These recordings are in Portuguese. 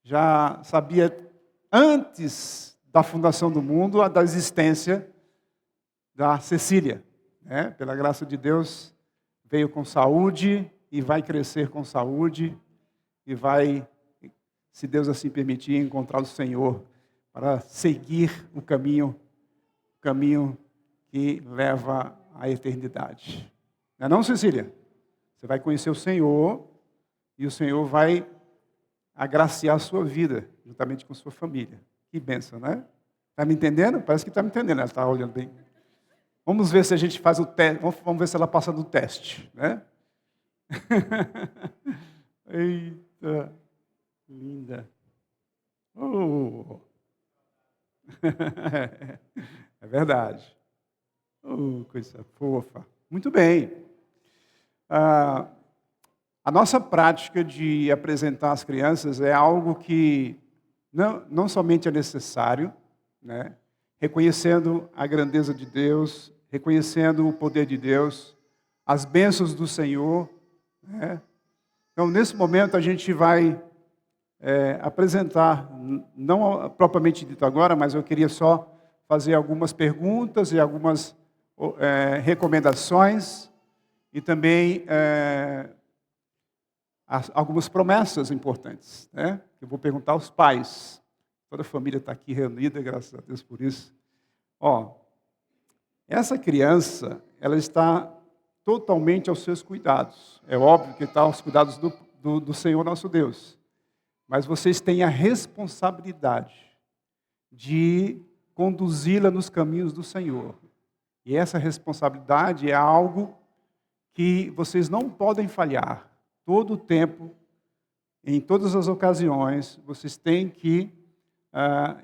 já sabia antes da fundação do mundo da existência da Cecília. Né? Pela graça de Deus, veio com saúde e vai crescer com saúde e vai, se Deus assim permitir, encontrar o Senhor para seguir o caminho que leva à eternidade. Não é não, Cecília? Você vai conhecer o Senhor e o Senhor vai agraciar a sua vida, juntamente com a sua família. Que bênção, né? Está me entendendo? Parece que está me entendendo, ela está olhando bem. Vamos ver se a gente faz o teste, vamos ver se ela passa no teste, né? Eita, linda. Oh. É verdade. Oh, coisa fofa. Muito bem. A nossa prática de apresentar as crianças é algo que não somente é necessário, né? Reconhecendo a grandeza de Deus, reconhecendo o poder de Deus, as bênçãos do Senhor. Né? Então, nesse momento, a gente vai apresentar, não propriamente dito agora, mas eu queria só fazer algumas perguntas e algumas recomendações e também algumas promessas importantes, né? Eu vou perguntar aos pais. Toda a família está aqui reunida, graças a Deus por isso. Essa criança, ela está totalmente aos seus cuidados. É óbvio que está aos cuidados do Senhor nosso Deus. Mas vocês têm a responsabilidade de conduzi-la nos caminhos do Senhor. E essa responsabilidade é algo que vocês não podem falhar. Todo o tempo, em todas as ocasiões, vocês têm que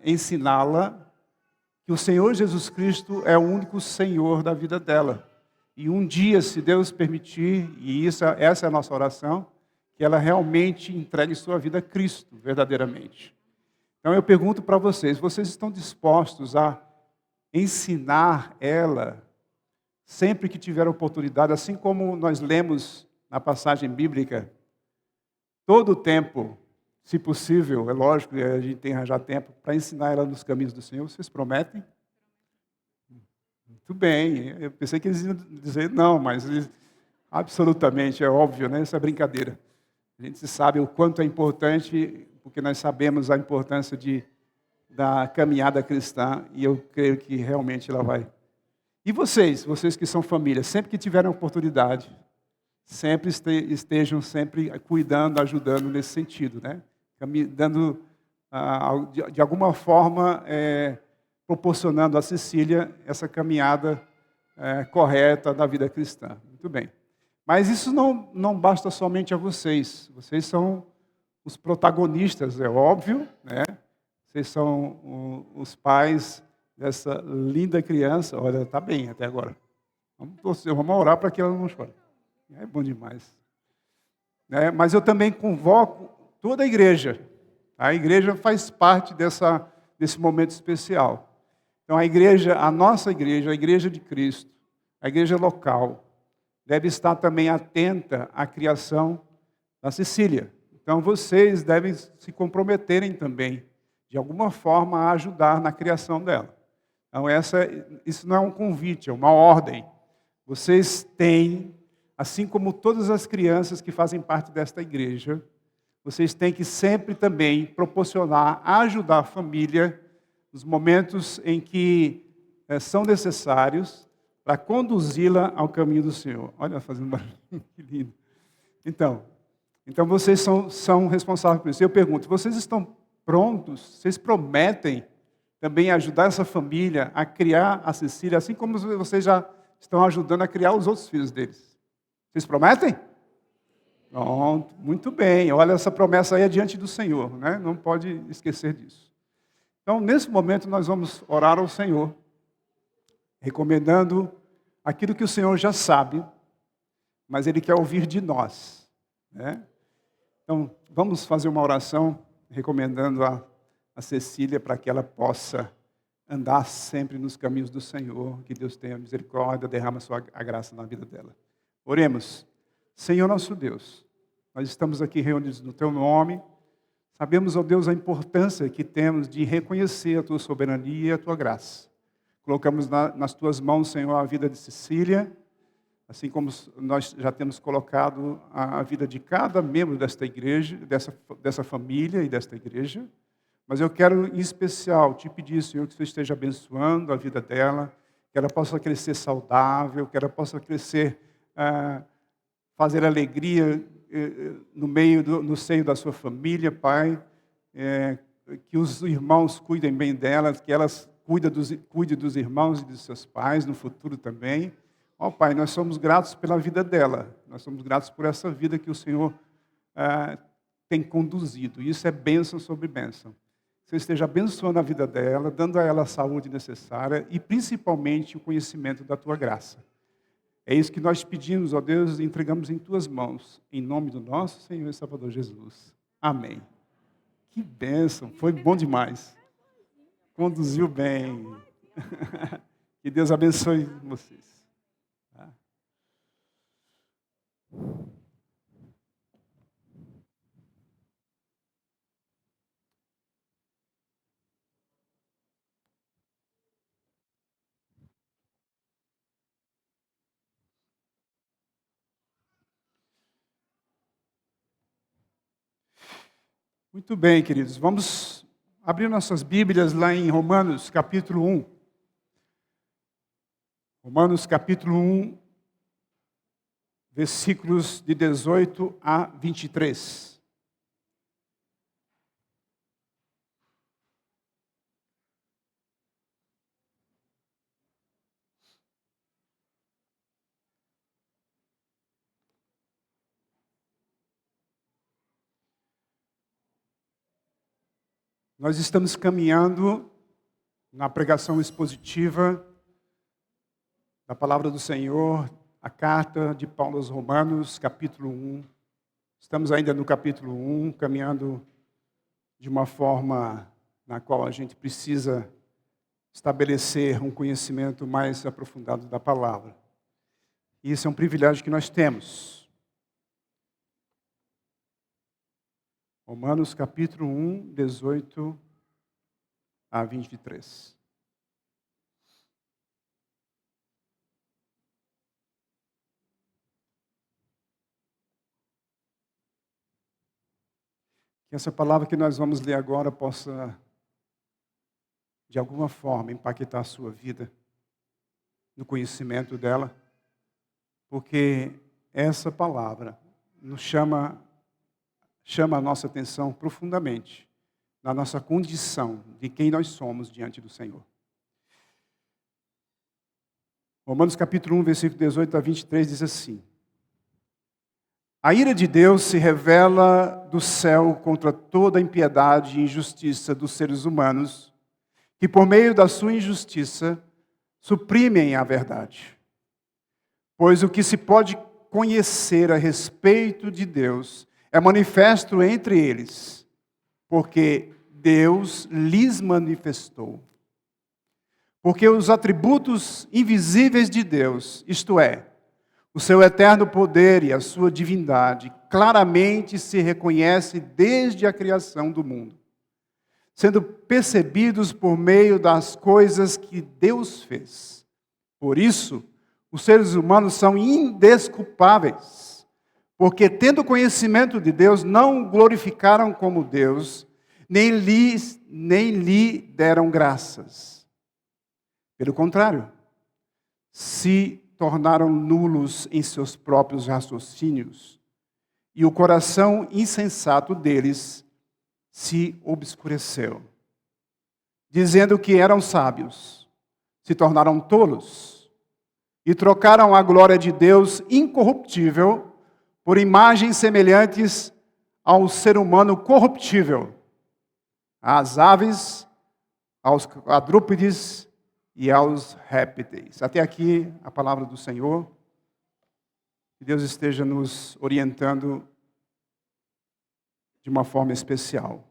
ensiná-la que o Senhor Jesus Cristo é o único Senhor da vida dela. E um dia, se Deus permitir, e essa é a nossa oração, que ela realmente entregue sua vida a Cristo, verdadeiramente. Então eu pergunto para vocês estão dispostos a ensinar ela, sempre que tiver oportunidade, assim como nós lemos na passagem bíblica, todo o tempo, se possível, é lógico, a gente tem que arranjar tempo para ensinar ela nos caminhos do Senhor. Vocês prometem? Muito bem, eu pensei que eles iam dizer não, mas absolutamente, é óbvio, né? Isso é brincadeira. A gente sabe o quanto é importante, porque nós sabemos a importância da caminhada cristã, e eu creio que realmente ela vai. E vocês que são família, sempre que tiverem oportunidade, sempre estejam sempre cuidando, ajudando nesse sentido, né? Dando, de alguma forma, proporcionando a Cecília essa caminhada correta da vida cristã. Muito bem. Mas isso não basta somente a vocês. Vocês são os protagonistas, é óbvio, né? Vocês são os pais dessa linda criança. Olha, está bem até agora. Vamos orar para que ela não chore. É bom demais. Mas eu também convoco toda a igreja. A igreja faz parte desse momento especial. Então a nossa igreja, a igreja de Cristo, a igreja local, deve estar também atenta à criação da Cecília. Então vocês devem se comprometerem também, de alguma forma, a ajudar na criação dela. Então isso não é um convite, é uma ordem. Vocês têm, assim como todas as crianças que fazem parte desta igreja, vocês têm que sempre também proporcionar, ajudar a família nos momentos em que são necessários para conduzi-la ao caminho do Senhor. Olha, fazendo barulho, que lindo. Então vocês são responsáveis por isso. Eu pergunto, vocês estão prontos? Vocês prometem também ajudar essa família a criar a Cecília, assim como vocês já estão ajudando a criar os outros filhos deles? Vocês prometem? Pronto, muito bem. Olha, essa promessa aí é diante do Senhor, né? Não pode esquecer disso. Então, nesse momento, nós vamos orar ao Senhor, recomendando aquilo que o Senhor já sabe, mas Ele quer ouvir de nós, né? Então, vamos fazer uma oração recomendando a Cecília para que ela possa andar sempre nos caminhos do Senhor, que Deus tenha misericórdia, derrama a graça na vida dela. Oremos. Senhor nosso Deus, nós estamos aqui reunidos no Teu nome, Sabemos, ó Deus, a importância que temos de reconhecer a Tua soberania e a Tua graça. Colocamos nas Tuas mãos, Senhor, a vida de Cecília, assim como nós já temos colocado a vida de cada membro desta igreja, dessa família e desta igreja. Mas eu quero, em especial, te pedir, Senhor, que o Senhor esteja abençoando a vida dela, que ela possa crescer saudável, que ela possa crescer, fazer alegria no seio da sua família, Pai. Que os irmãos cuidem bem delas, que elas cuidem dos irmãos e dos seus pais no futuro também. Ó Pai, nós somos gratos pela vida dela, nós somos gratos por essa vida que o Senhor tem conduzido. Isso é bênção sobre bênção. Que você esteja abençoando a vida dela, dando a ela a saúde necessária e principalmente o conhecimento da Tua graça. É isso que nós pedimos, ó Deus, e entregamos em Tuas mãos, em nome do nosso Senhor e Salvador Jesus. Amém. Que bênção, foi bom demais. Conduziu bem. Que Deus abençoe vocês. Muito bem, queridos. Vamos abrir nossas Bíblias lá em Romanos, capítulo 1. Romanos, capítulo 1, versículos de 18 a 23. Nós estamos caminhando na pregação expositiva da palavra do Senhor, a carta de Paulo aos Romanos, capítulo 1. Estamos ainda no capítulo 1, caminhando de uma forma na qual a gente precisa estabelecer um conhecimento mais aprofundado da palavra. E isso é um privilégio que nós temos. Romanos capítulo 1, 18 a 23. Que essa palavra que nós vamos ler agora possa, de alguma forma, impactar a sua vida, no conhecimento dela, porque essa palavra nos chama a nossa atenção profundamente na nossa condição de quem nós somos diante do Senhor. Romanos capítulo 1, versículo 18 a 23 diz assim: A ira de Deus se revela do céu contra toda a impiedade e injustiça dos seres humanos, que por meio da sua injustiça suprimem a verdade. Pois o que se pode conhecer a respeito de Deus é manifesto entre eles, porque Deus lhes manifestou. Porque os atributos invisíveis de Deus, isto é, o seu eterno poder e a sua divindade, claramente se reconhece desde a criação do mundo, sendo percebidos por meio das coisas que Deus fez. Por isso, os seres humanos são indesculpáveis, porque tendo conhecimento de Deus, não o glorificaram como Deus, nem lhe deram graças. Pelo contrário, se tornaram nulos em seus próprios raciocínios, e o coração insensato deles se obscureceu. Dizendo que eram sábios, se tornaram tolos, e trocaram a glória de Deus incorruptível por imagens semelhantes ao ser humano corruptível, às aves, aos quadrúpedes e aos répteis. Até aqui a palavra do Senhor. Que Deus esteja nos orientando de uma forma especial.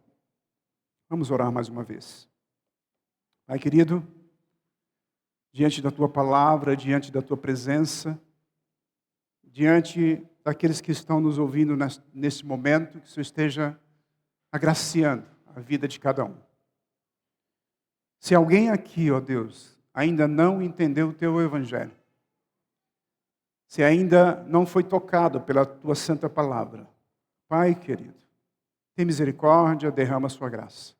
Vamos orar mais uma vez. Pai querido, diante da Tua palavra, diante da Tua presença, diante daqueles que estão nos ouvindo nesse momento, que o Senhor esteja agraciando a vida de cada um. Se alguém aqui, ó Deus, ainda não entendeu o teu evangelho, se ainda não foi tocado pela tua santa palavra, Pai querido, tem misericórdia, derrama a sua graça.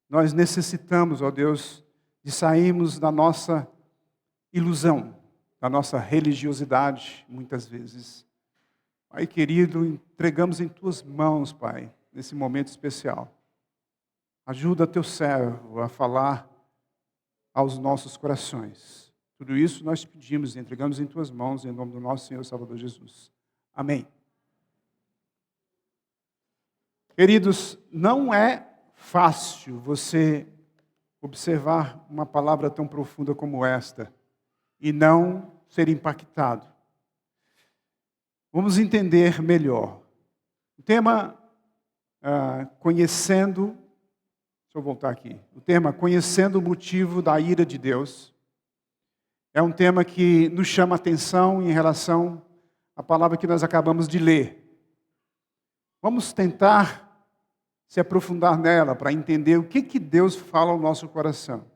Nós necessitamos, ó Deus, de sairmos da nossa ilusão, da nossa religiosidade, muitas vezes. Pai querido, entregamos em tuas mãos, Pai, nesse momento especial. Ajuda teu servo a falar aos nossos corações. Tudo isso nós te pedimos e entregamos em tuas mãos, em nome do nosso Senhor e Salvador Jesus. Amém. Queridos, não é fácil você observar uma palavra tão profunda como esta e não ser impactado. Vamos entender melhor. O tema, conhecendo... Deixa eu voltar aqui. O tema, conhecendo o motivo da ira de Deus, é um tema que nos chama a atenção em relação à palavra que nós acabamos de ler. Vamos tentar se aprofundar nela para entender o que Deus fala ao nosso coração.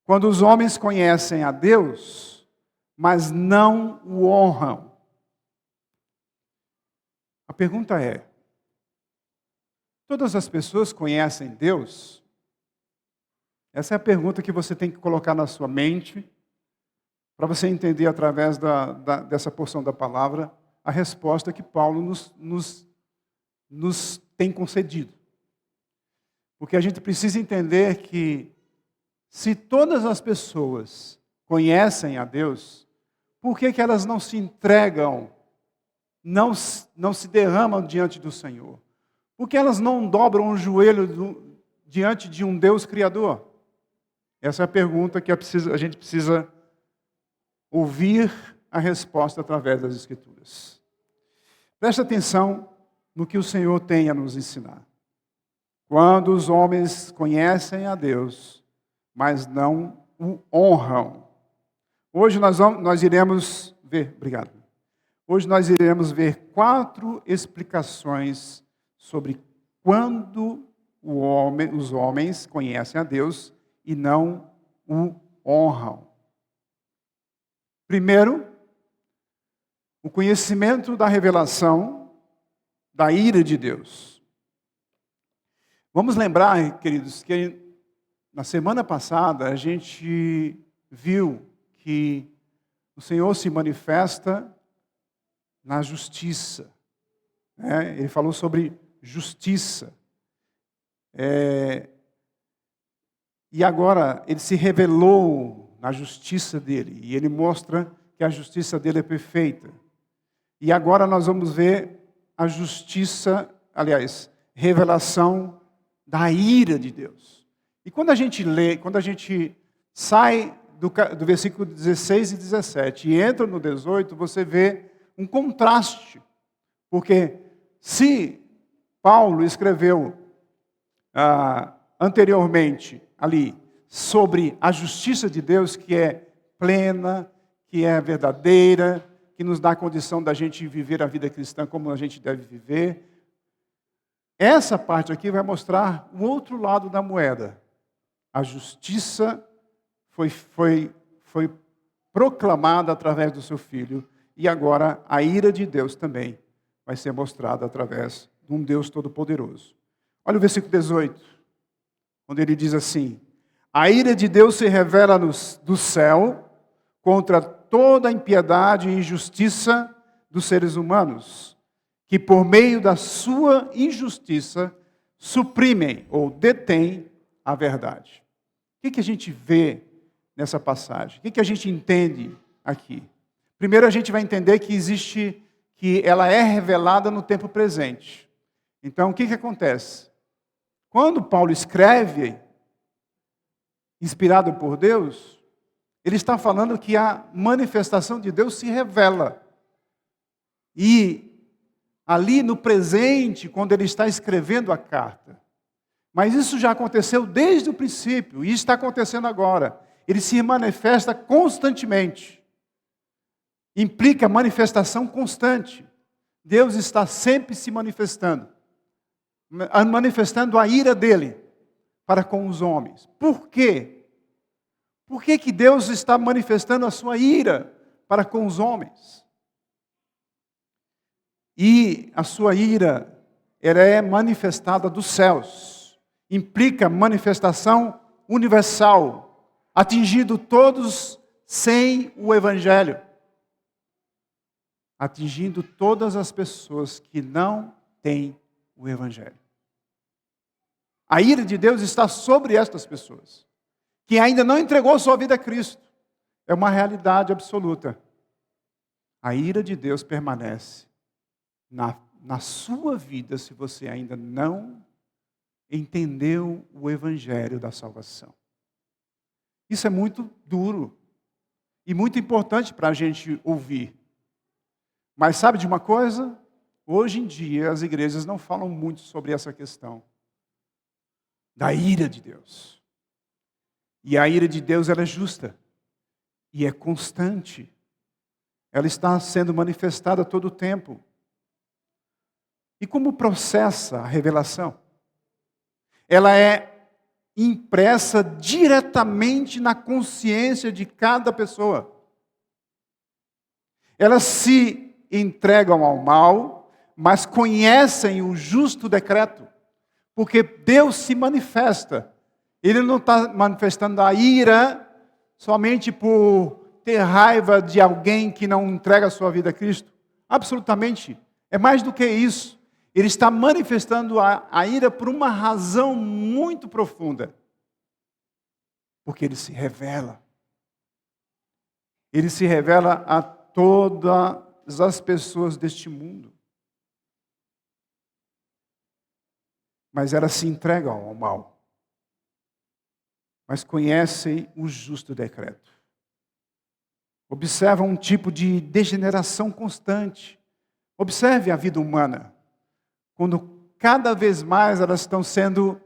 Quando os homens conhecem a Deus, mas não o honram. A pergunta é, todas as pessoas conhecem Deus? Essa é a pergunta que você tem que colocar na sua mente, para você entender através dessa porção da palavra, a resposta que Paulo nos tem concedido. Porque a gente precisa entender que, se todas as pessoas conhecem a Deus, por que elas não se entregam, não se derramam diante do Senhor? Por que elas não dobram o joelho diante de um Deus Criador? Essa é a pergunta que a gente precisa ouvir a resposta através das Escrituras. Preste atenção no que o Senhor tem a nos ensinar. Quando os homens conhecem a Deus, mas não o honram. Hoje nós iremos ver, obrigado. Hoje nós iremos ver 4 explicações sobre quando os homens conhecem a Deus e não o honram. Primeiro, o conhecimento da revelação da ira de Deus. Vamos lembrar, queridos, que na semana passada a gente viu que o Senhor se manifesta na justiça. Ele falou sobre justiça. E agora ele se revelou na justiça dele. E ele mostra que a justiça dele é perfeita. E agora nós vamos ver a justiça, aliás, revelação da ira de Deus. E quando a gente lê, quando a gente sai do versículo 16 e 17 e entra no 18, você vê um contraste. Porque se Paulo escreveu anteriormente ali sobre a justiça de Deus, que é plena, que é verdadeira, que nos dá a condição da gente viver a vida cristã como a gente deve viver, essa parte aqui vai mostrar o outro lado da moeda. A justiça foi proclamada através do seu Filho, e agora a ira de Deus também vai ser mostrada através de um Deus Todo-Poderoso. Olha o versículo 18, onde ele diz assim: a ira de Deus se revela do céu contra toda a impiedade e injustiça dos seres humanos, que por meio da sua injustiça suprimem ou detêm a verdade. O que a gente vê nessa passagem? O que a gente entende aqui? Primeiro a gente vai entender que ela é revelada no tempo presente. Então o que acontece? Quando Paulo escreve, inspirado por Deus, ele está falando que a manifestação de Deus se revela. E ali no presente, quando ele está escrevendo a carta. Mas isso já aconteceu desde o princípio, e está acontecendo agora. Ele se manifesta constantemente. Implica manifestação constante. Deus está sempre se manifestando. manifestando a ira dele para com os homens. Por quê? Por que que Deus está manifestando a sua ira para com os homens? E a sua ira, ela é manifestada dos céus. Implica manifestação universal, atingindo todos sem o Evangelho. Atingindo todas as pessoas que não têm o Evangelho. A ira de Deus está sobre estas pessoas, que ainda não entregou sua vida a Cristo. É uma realidade absoluta. A ira de Deus permanece na sua vida se você ainda não entendeu o Evangelho da salvação. Isso é muito duro e muito importante para a gente ouvir. Mas sabe de uma coisa? Hoje em dia as igrejas não falam muito sobre essa questão da ira de Deus. E a ira de Deus, ela é justa e é constante. Ela está sendo manifestada a todo tempo. E como processa a revelação? Ela é impressa diretamente na consciência de cada pessoa. Elas se entregam ao mal, mas conhecem o justo decreto. Porque Deus se manifesta. Ele não está manifestando a ira somente por ter raiva de alguém que não entrega a sua vida a Cristo. Absolutamente. É mais do que isso. Ele está manifestando a ira por uma razão muito profunda. Porque ele se revela. Ele se revela a todas as pessoas deste mundo. Mas elas se entregam ao mal. Mas conhecem o justo decreto. Observam um tipo de degeneração constante. Observe a vida humana. Quando cada vez mais elas estão sendo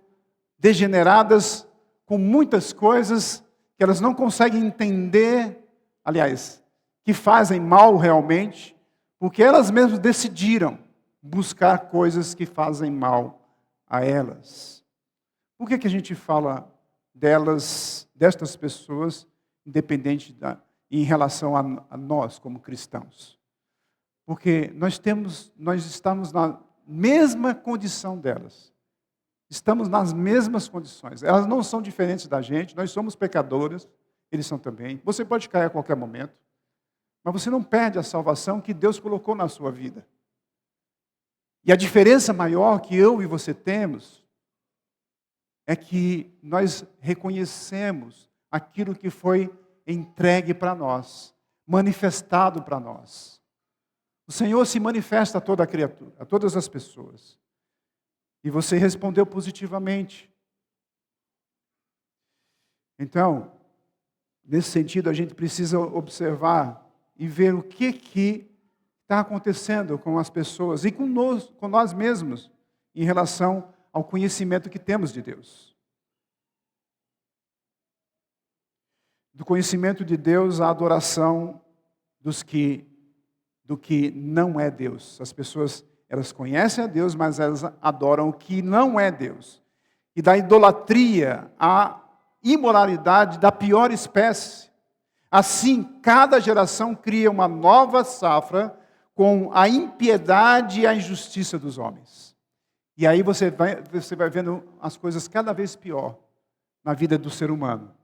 degeneradas com muitas coisas que elas não conseguem entender, aliás, que fazem mal realmente, porque elas mesmas decidiram buscar coisas que fazem mal a elas. Por que a gente fala destas pessoas, independente em relação a nós como cristãos? Porque nós estamos na mesma condição delas. Estamos nas mesmas condições. Elas não são diferentes da gente, nós somos pecadores, eles são também. Você pode cair a qualquer momento, mas você não perde a salvação que Deus colocou na sua vida. E a diferença maior que eu e você temos é que nós reconhecemos aquilo que foi entregue para nós, manifestado para nós. O Senhor se manifesta a toda a criatura, a todas as pessoas. E você respondeu positivamente. Então, nesse sentido, a gente precisa observar e ver o que está acontecendo com as pessoas e com nós mesmos em relação ao conhecimento que temos de Deus. Do conhecimento de Deus, a adoração do que não é Deus. As pessoas, elas conhecem a Deus, mas elas adoram o que não é Deus. E da idolatria à imoralidade da pior espécie. Assim, cada geração cria uma nova safra com a impiedade e a injustiça dos homens. E aí você vai vendo as coisas cada vez pior na vida do ser humano.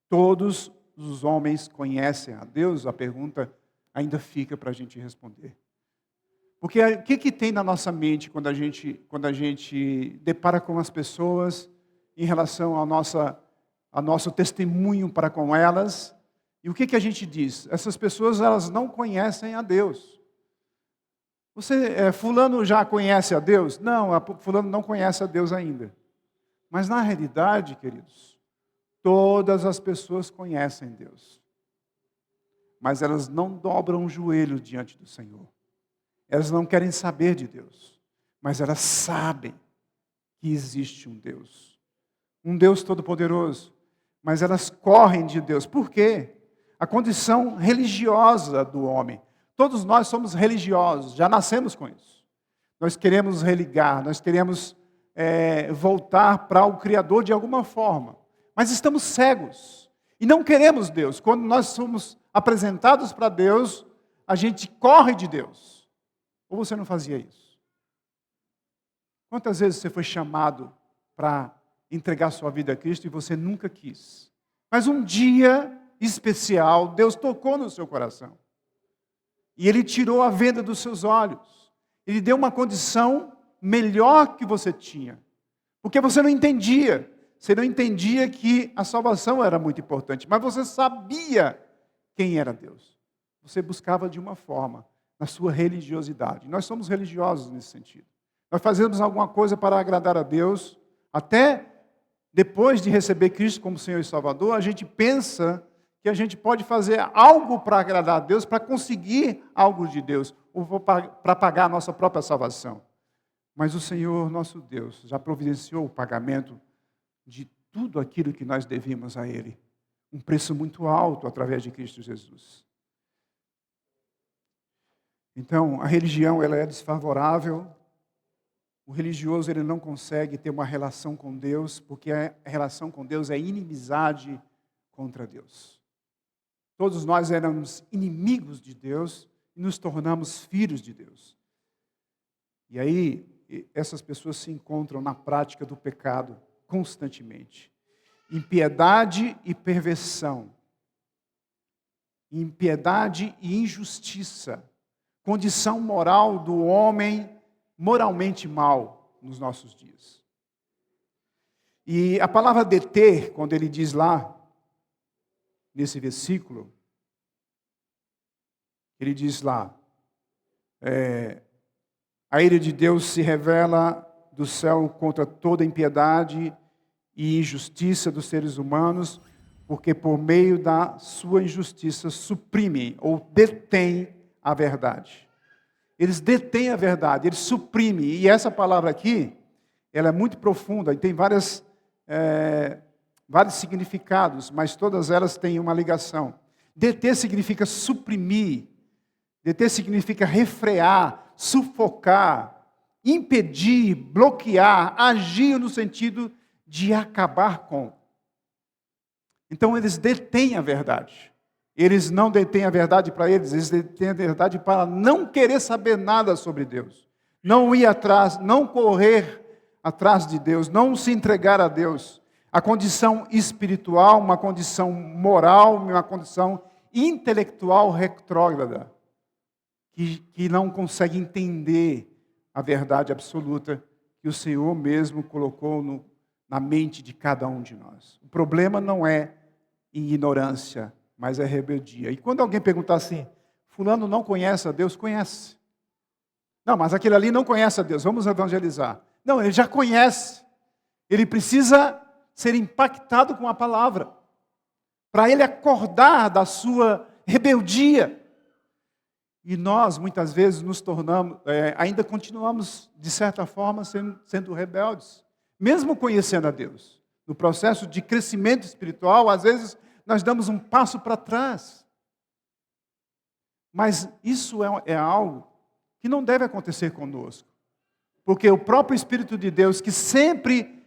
Todos os homens conhecem a Deus? A pergunta ainda fica para a gente responder. Porque o que tem na nossa mente quando a gente depara com as pessoas em relação ao nosso testemunho para com elas? E o que a gente diz? Essas pessoas, elas não conhecem a Deus. Fulano já conhece a Deus? Não, fulano não conhece a Deus ainda. Mas na realidade, queridos, todas as pessoas conhecem Deus. Mas elas não dobram o joelho diante do Senhor. Elas não querem saber de Deus. Mas elas sabem que existe um Deus todo-poderoso. Mas elas correm de Deus. Por quê? A condição religiosa do homem. Todos nós somos religiosos, já nascemos com isso. Nós queremos religar, nós queremos voltar para o Criador de alguma forma. Mas estamos cegos e não queremos Deus. Quando nós somos apresentados para Deus, a gente corre de Deus. Ou você não fazia isso? Quantas vezes você foi chamado para entregar sua vida a Cristo e você nunca quis? Mas um dia especial, Deus tocou no seu coração. E Ele tirou a venda dos seus olhos. Ele deu uma condição melhor que você tinha. Porque você não entendia. Você não entendia que a salvação era muito importante. Mas você sabia quem era Deus. Você buscava de uma forma, na sua religiosidade. Nós somos religiosos nesse sentido. Nós fazemos alguma coisa para agradar a Deus. Até depois de receber Cristo como Senhor e Salvador, a gente pensa que a gente pode fazer algo para agradar a Deus, para conseguir algo de Deus, ou para pagar a nossa própria salvação. Mas o Senhor, nosso Deus, já providenciou o pagamento de tudo aquilo que nós devíamos a Ele. Um preço muito alto através de Cristo Jesus. Então, a religião ela é desfavorável. O religioso ele não consegue ter uma relação com Deus, porque a relação com Deus é inimizade contra Deus. Todos nós éramos inimigos de Deus e nos tornamos filhos de Deus. E aí, essas pessoas se encontram na prática do pecado constantemente. Impiedade e perversão. Impiedade e injustiça. Condição moral do homem moralmente mal nos nossos dias. E a palavra deter, quando ele diz lá, nesse versículo, ele diz lá, a ira de Deus se revela do céu contra toda impiedade e injustiça dos seres humanos, porque por meio da sua injustiça suprimem ou detêm a verdade. Eles detêm a verdade, eles suprimem. E essa palavra aqui, ela é muito profunda e tem vários significados, mas todas elas têm uma ligação. Deter significa suprimir, deter significa refrear, sufocar, impedir, bloquear, agir no sentido de acabar com. Então eles detêm a verdade. Eles não detêm a verdade para eles, eles detêm a verdade para não querer saber nada sobre Deus. Não ir atrás, não correr atrás de Deus, não se entregar a Deus. A condição espiritual, uma condição moral, uma condição intelectual retrógrada, que não consegue entender a verdade absoluta que o Senhor mesmo colocou na mente de cada um de nós. O problema não é ignorância, mas é rebeldia. E quando alguém perguntar assim, fulano não conhece a Deus, conhece. Não, mas aquele ali não conhece a Deus, vamos evangelizar. Não, ele já conhece. Ele precisa ser impactado com a palavra, para ele acordar da sua rebeldia. E nós, muitas vezes, nos tornamos, ainda continuamos, de certa forma, sendo rebeldes, mesmo conhecendo a Deus. No processo de crescimento espiritual, às vezes, nós damos um passo para trás. Mas isso é algo que não deve acontecer conosco. Porque o próprio Espírito de Deus, que sempre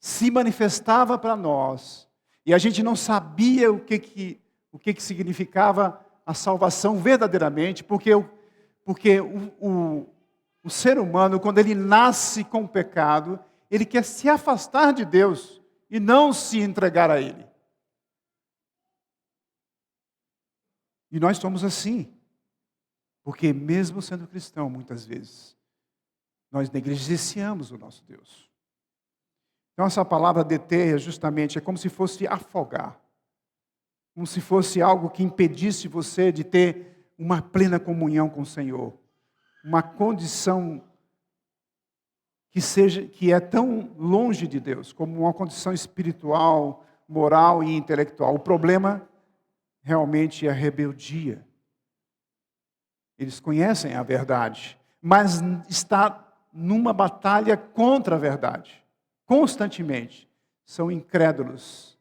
se manifestava para nós, e a gente não sabia o que significava a salvação verdadeiramente, porque o ser humano, quando ele nasce com o pecado, ele quer se afastar de Deus e não se entregar a Ele. E nós somos assim, porque mesmo sendo cristão, muitas vezes, nós negligenciamos o nosso Deus. Então essa palavra deter justamente é como se fosse afogar, como se fosse algo que impedisse você de ter uma plena comunhão com o Senhor, uma condição que é tão longe de Deus, como uma condição espiritual, moral e intelectual. O problema realmente é a rebeldia. Eles conhecem a verdade, mas está numa batalha contra a verdade, constantemente. São incrédulos,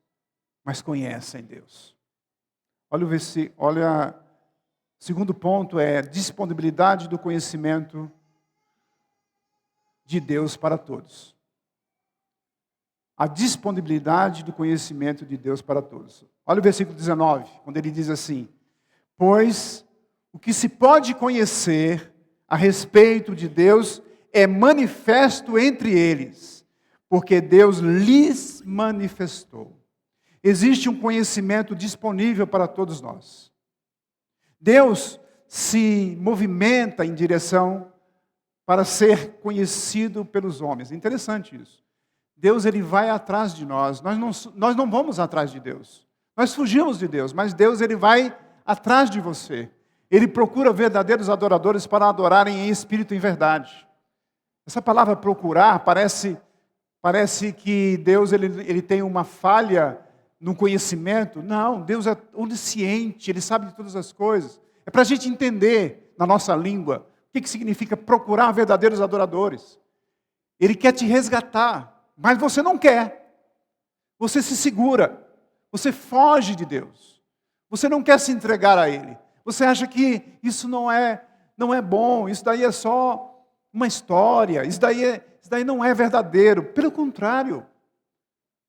mas conhecem Deus. Olha o segundo ponto é disponibilidade do conhecimento de Deus para todos. A disponibilidade do conhecimento de Deus para todos. Olha o versículo 19, quando ele diz assim: pois o que se pode conhecer a respeito de Deus é manifesto entre eles, porque Deus lhes manifestou. Existe um conhecimento disponível para todos nós. Deus se movimenta em direção para ser conhecido pelos homens. Interessante isso. Deus, ele vai atrás de nós. Nós não vamos atrás de Deus. Nós fugimos de Deus, mas Deus, ele vai atrás de você. Ele procura verdadeiros adoradores para adorarem em espírito e em verdade. Essa palavra procurar parece que Deus ele tem uma falha no conhecimento. Não, Deus é onisciente, Ele sabe de todas as coisas. É para a gente entender na nossa língua o que significa procurar verdadeiros adoradores. Ele quer te resgatar. Mas você não quer. Você se segura. Você foge de Deus. Você não quer se entregar a Ele. Você acha que isso não é bom. Isso daí é só uma história. Isso daí não é verdadeiro. Pelo contrário.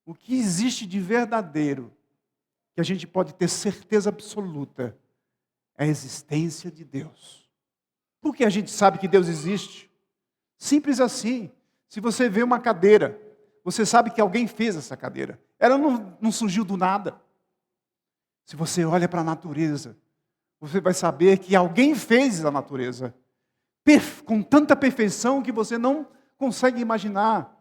O que existe de verdadeiro, que a gente pode ter certeza absoluta, é a existência de Deus. Por que a gente sabe que Deus existe? Simples assim. Se você vê uma cadeira, você sabe que alguém fez essa cadeira. Ela não surgiu do nada. Se você olha para a natureza, você vai saber que alguém fez a natureza com tanta perfeição que você não consegue imaginar.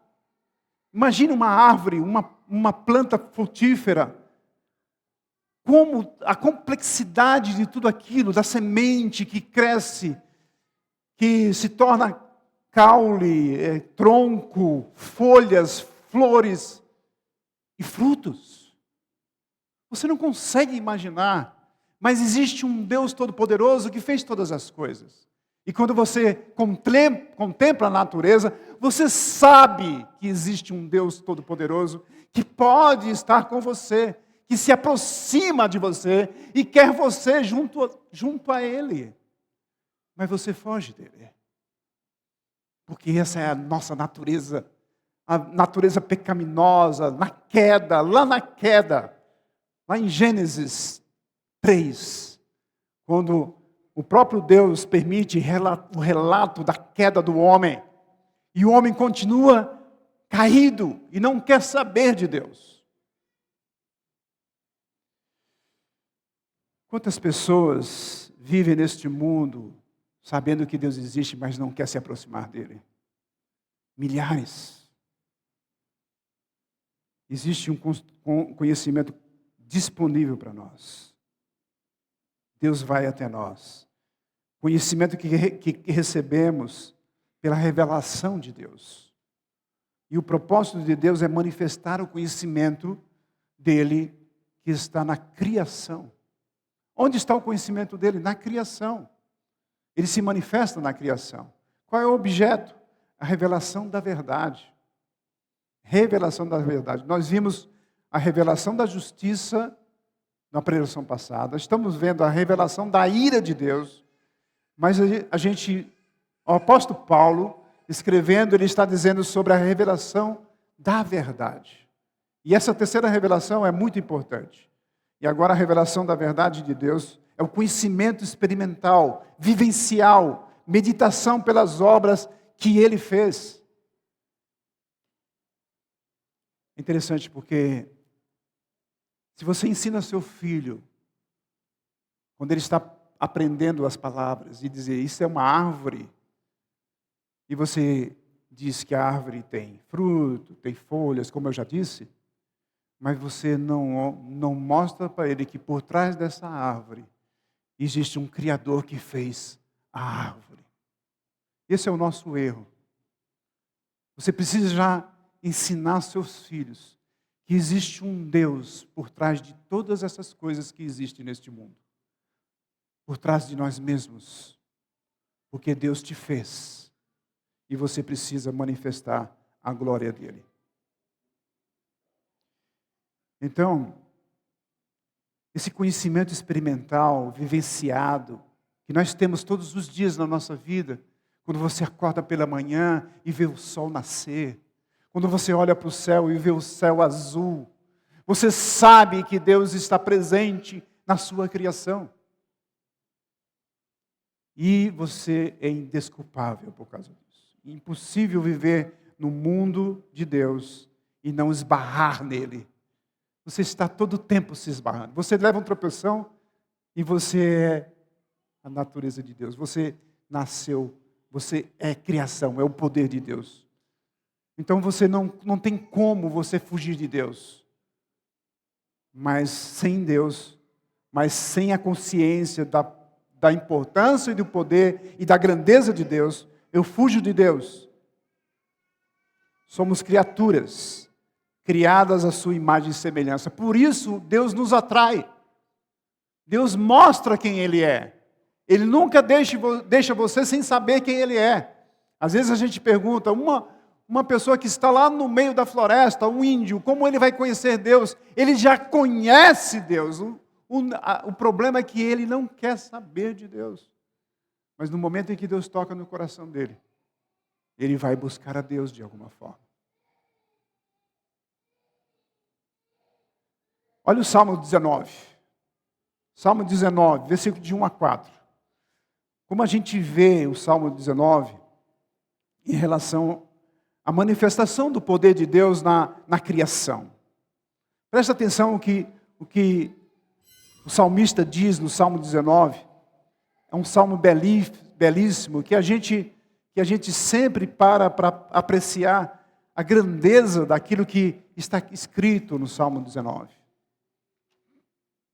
Imagine uma árvore, uma planta frutífera. Como a complexidade de tudo aquilo, da semente que cresce, que se torna caule, tronco, folhas, flores e frutos. Você não consegue imaginar, mas existe um Deus Todo-Poderoso que fez todas as coisas. E quando você contempla a natureza, você sabe que existe um Deus Todo-Poderoso que pode estar com você, que se aproxima de você e quer você junto a Ele. Mas você foge dele. Porque essa é a nossa natureza, a natureza pecaminosa, lá em Gênesis 3, quando o próprio Deus permite o relato da queda do homem, e o homem continua caído e não quer saber de Deus. Quantas pessoas vivem neste mundo sabendo que Deus existe, mas não quer se aproximar dele? Milhares. Existe um conhecimento disponível para nós. Deus vai até nós. Conhecimento que recebemos pela revelação de Deus. E o propósito de Deus é manifestar o conhecimento dele que está na criação. Onde está o conhecimento dele? Na criação. Ele se manifesta na criação. Qual é o objeto? A revelação da verdade. Revelação da verdade. Nós vimos a revelação da justiça na pregação passada. Estamos vendo a revelação da ira de Deus. Mas o apóstolo Paulo, escrevendo, ele está dizendo sobre a revelação da verdade. E essa terceira revelação é muito importante. E agora a revelação da verdade de Deus é o conhecimento experimental, vivencial, meditação pelas obras que Ele fez. É interessante porque se você ensina seu filho, quando ele está aprendendo as palavras, e dizer, isso é uma árvore, e você diz que a árvore tem fruto, tem folhas, como eu já disse, mas você não mostra para ele que por trás dessa árvore existe um Criador que fez a árvore. Esse é o nosso erro. Você precisa já ensinar seus filhos que existe um Deus por trás de todas essas coisas que existem neste mundo. Por trás de nós mesmos. Porque Deus te fez. E você precisa manifestar a glória dele. Então, esse conhecimento experimental, vivenciado, que nós temos todos os dias na nossa vida, Quando você acorda pela manhã e vê o sol nascer. Quando você olha para o céu e vê o céu azul. Você sabe que Deus está presente na sua criação. E você é indesculpável por causa disso. É impossível viver no mundo de Deus e não esbarrar nele. Você está todo o tempo se esbarrando. Você leva um tropeção e você é a natureza de Deus. Você nasceu, você é criação, é o poder de Deus. Então você não tem como você fugir de Deus. Mas sem Deus, mas sem a consciência da importância e do poder e da grandeza de Deus, eu fujo de Deus. Somos criaturas, criadas à sua imagem e semelhança. Por isso, Deus nos atrai. Deus mostra quem Ele é. Ele nunca deixa você sem saber quem Ele é. Às vezes a gente pergunta, uma pessoa que está lá no meio da floresta, um índio, como ele vai conhecer Deus? Ele já conhece Deus. O problema é que ele não quer saber de Deus. Mas no momento em que Deus toca no coração dele, ele vai buscar a Deus de alguma forma. Olha o Salmo 19. Salmo 19, versículo de 1 a 4. Como a gente vê o Salmo 19 em relação à manifestação do poder de Deus na criação. Presta atenção o que o salmista diz no Salmo 19. É um salmo belíssimo que a gente sempre para apreciar a grandeza daquilo que está escrito no Salmo 19.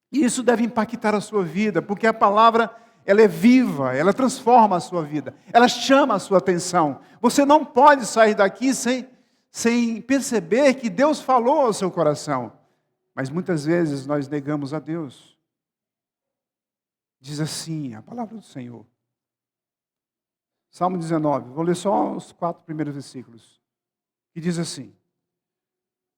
E isso deve impactar a sua vida, porque a palavra, ela é viva, ela transforma a sua vida, ela chama a sua atenção. Você não pode sair daqui sem perceber que Deus falou ao seu coração. Mas muitas vezes nós negamos a Deus. Diz assim a palavra do Senhor. Salmo 19, vou ler só os 4 primeiros versículos. Que diz assim: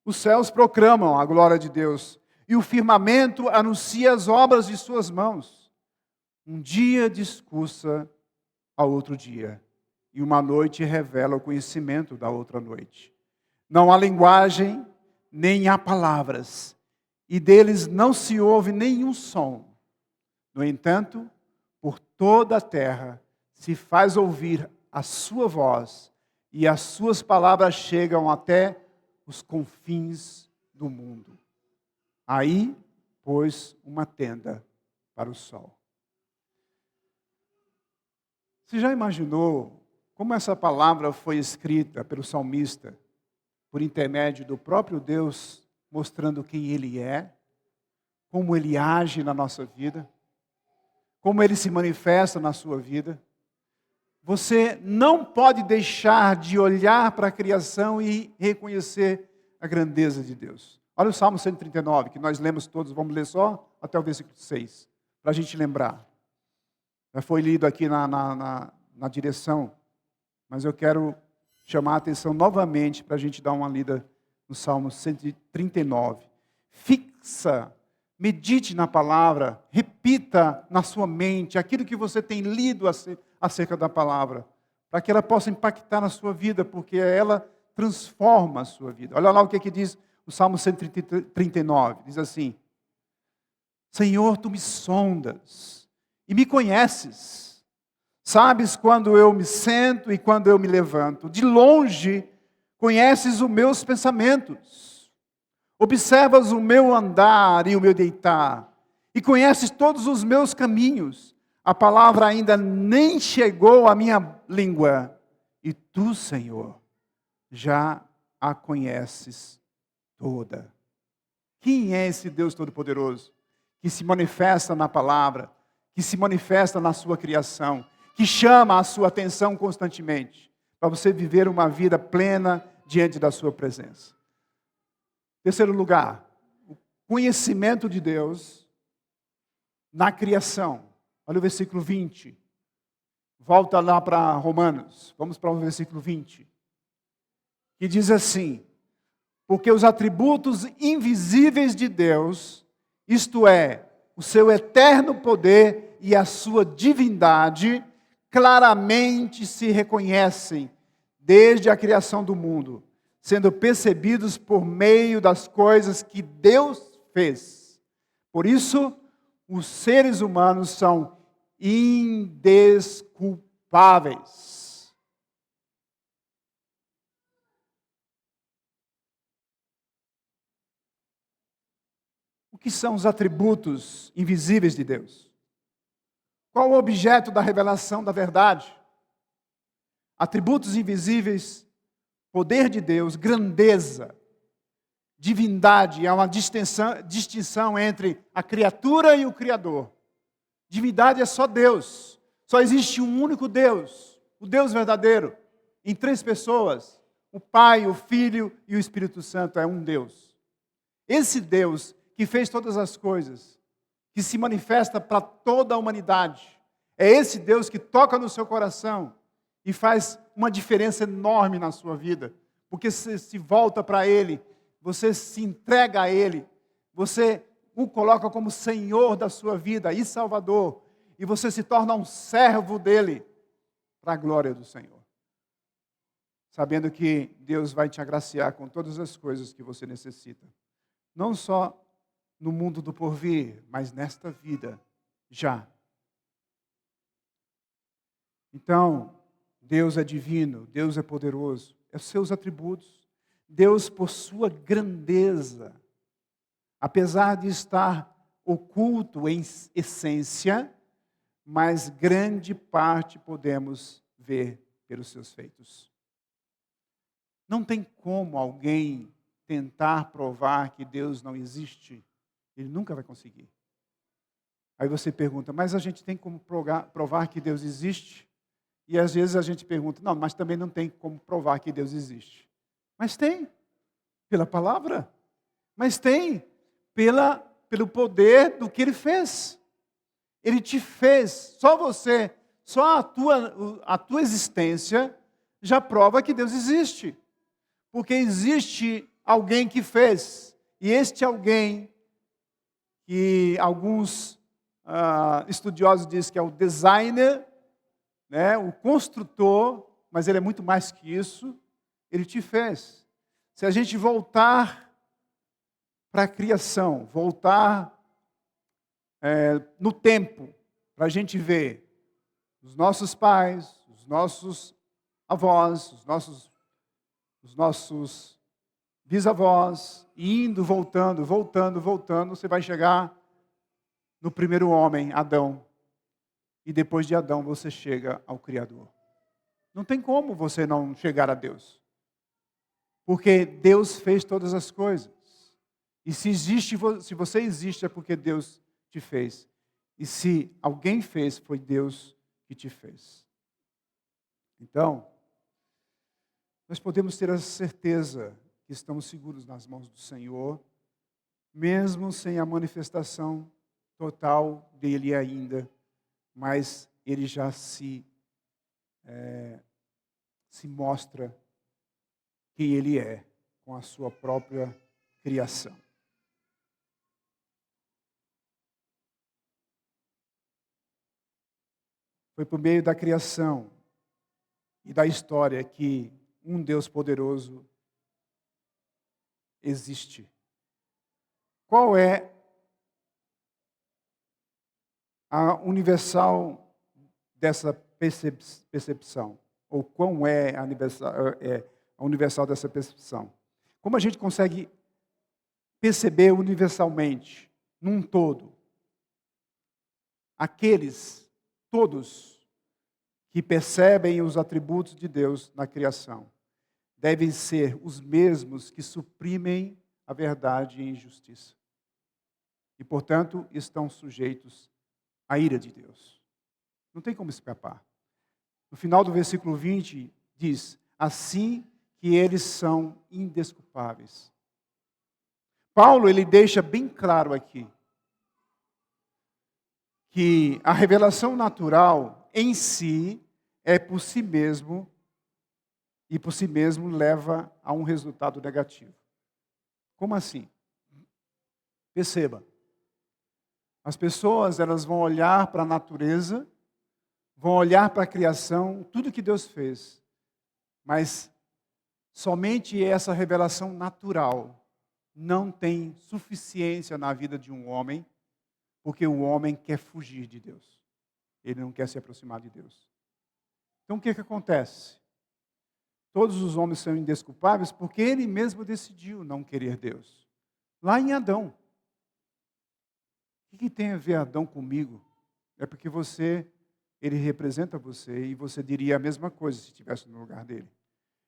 os céus proclamam a glória de Deus, e o firmamento anuncia as obras de suas mãos. Um dia discursa ao outro dia, e uma noite revela o conhecimento da outra noite. Não há linguagem, nem há palavras, e deles não se ouve nenhum som. No entanto, por toda a terra se faz ouvir a sua voz, e as suas palavras chegam até os confins do mundo. Aí pôs uma tenda para o sol. Você já imaginou como essa palavra foi escrita pelo salmista, por intermédio do próprio Deus, mostrando quem Ele é, como Ele age na nossa vida, como Ele se manifesta na sua vida? Você não pode deixar de olhar para a criação e reconhecer a grandeza de Deus. Olha o Salmo 139, que nós lemos todos, vamos ler só até o versículo 6, para a gente lembrar. Já foi lido aqui na direção, mas eu quero chamar a atenção novamente para a gente dar uma lida no Salmo 139. Fixa, medite na palavra, repita na sua mente aquilo que você tem lido acerca da palavra, para que ela possa impactar na sua vida, porque ela transforma a sua vida. Olha lá o que diz o Salmo 139, diz assim: Senhor, Tu me sondas e me conheces. Sabes quando eu me sento e quando eu me levanto. De longe conheces os meus pensamentos. Observas o meu andar e o meu deitar. E conheces todos os meus caminhos. A palavra ainda nem chegou à minha língua. E Tu, Senhor, já a conheces toda. Quem é esse Deus Todo-Poderoso? Que se manifesta na palavra, que se manifesta na sua criação, que chama a sua atenção constantemente, para você viver uma vida plena diante da sua presença. Terceiro lugar, o conhecimento de Deus na criação. Olha o versículo 20. Volta lá para Romanos. Vamos para o versículo 20. Que diz assim: porque os atributos invisíveis de Deus, isto é, o seu eterno poder e a sua divindade, claramente se reconhecem desde a criação do mundo, sendo percebidos por meio das coisas que Deus fez. Por isso, os seres humanos são indesculpáveis. O que são os atributos invisíveis de Deus? Qual o objeto da revelação da verdade? Atributos invisíveis, poder de Deus, grandeza, divindade. Há uma distinção entre a criatura e o Criador. Divindade é só Deus. Só existe um único Deus, o Deus verdadeiro, em 3 pessoas. O Pai, o Filho e o Espírito Santo é um Deus. Esse Deus que fez todas as coisas, que se manifesta para toda a humanidade, é esse Deus que toca no seu coração e faz uma diferença enorme na sua vida, porque você se volta para Ele, você se entrega a Ele, você o coloca como Senhor da sua vida e Salvador, e você se torna um servo dEle, para a glória do Senhor. Sabendo que Deus vai te agraciar com todas as coisas que você necessita. Não só no mundo do porvir, mas nesta vida, já. Então, Deus é divino, Deus é poderoso, é os seus atributos. Deus, por sua grandeza, apesar de estar oculto em essência, mas grande parte podemos ver pelos seus feitos. Não tem como alguém tentar provar que Deus não existe. Ele nunca vai conseguir. Aí você pergunta, mas a gente tem como provar que Deus existe? E às vezes a gente pergunta, não, mas também não tem como provar que Deus existe. Mas tem, pela palavra. Mas tem, pelo poder do que Ele fez. Ele te fez, só você, só a tua existência já prova que Deus existe. Porque existe alguém que fez. E este alguém, que alguns estudiosos dizem que é o designer, né, o construtor, mas ele é muito mais que isso, ele te fez. Se a gente voltar para a criação, voltar no tempo, para a gente ver os nossos pais, os nossos avós, os nossos bisavós, indo, voltando, você vai chegar no primeiro homem, Adão. E depois de Adão você chega ao Criador. Não tem como você não chegar a Deus. Porque Deus fez todas as coisas. E se você existe é porque Deus te fez. E se alguém fez, foi Deus que te fez. Então, nós podemos ter a certeza que estamos seguros nas mãos do Senhor, mesmo sem a manifestação total dele ainda, mas ele já se mostra quem ele é com a sua própria criação. Foi por meio da criação e da história que um Deus poderoso existe. Qual é a universal dessa percepção? Ou quão é a universal dessa percepção? Como a gente consegue perceber universalmente, num todo, todos que percebem os atributos de Deus na criação, devem ser os mesmos que suprimem a verdade e a injustiça. E, portanto, estão sujeitos à ira de Deus. Não tem como escapar. No final do versículo 20, diz, assim que eles são indesculpáveis. Paulo, ele deixa bem claro aqui, que a revelação natural em si é por si mesmo, e por si mesmo leva a um resultado negativo. Como assim? Perceba. As pessoas, elas vão olhar para a natureza, vão olhar para a criação, tudo que Deus fez, mas somente essa revelação natural não tem suficiência na vida de um homem, porque o homem quer fugir de Deus. Ele não quer se aproximar de Deus. Então o que acontece? Todos os homens são indesculpáveis porque ele mesmo decidiu não querer Deus. Lá em Adão. O que tem a ver Adão comigo? É porque ele representa você e você diria a mesma coisa se estivesse no lugar dele.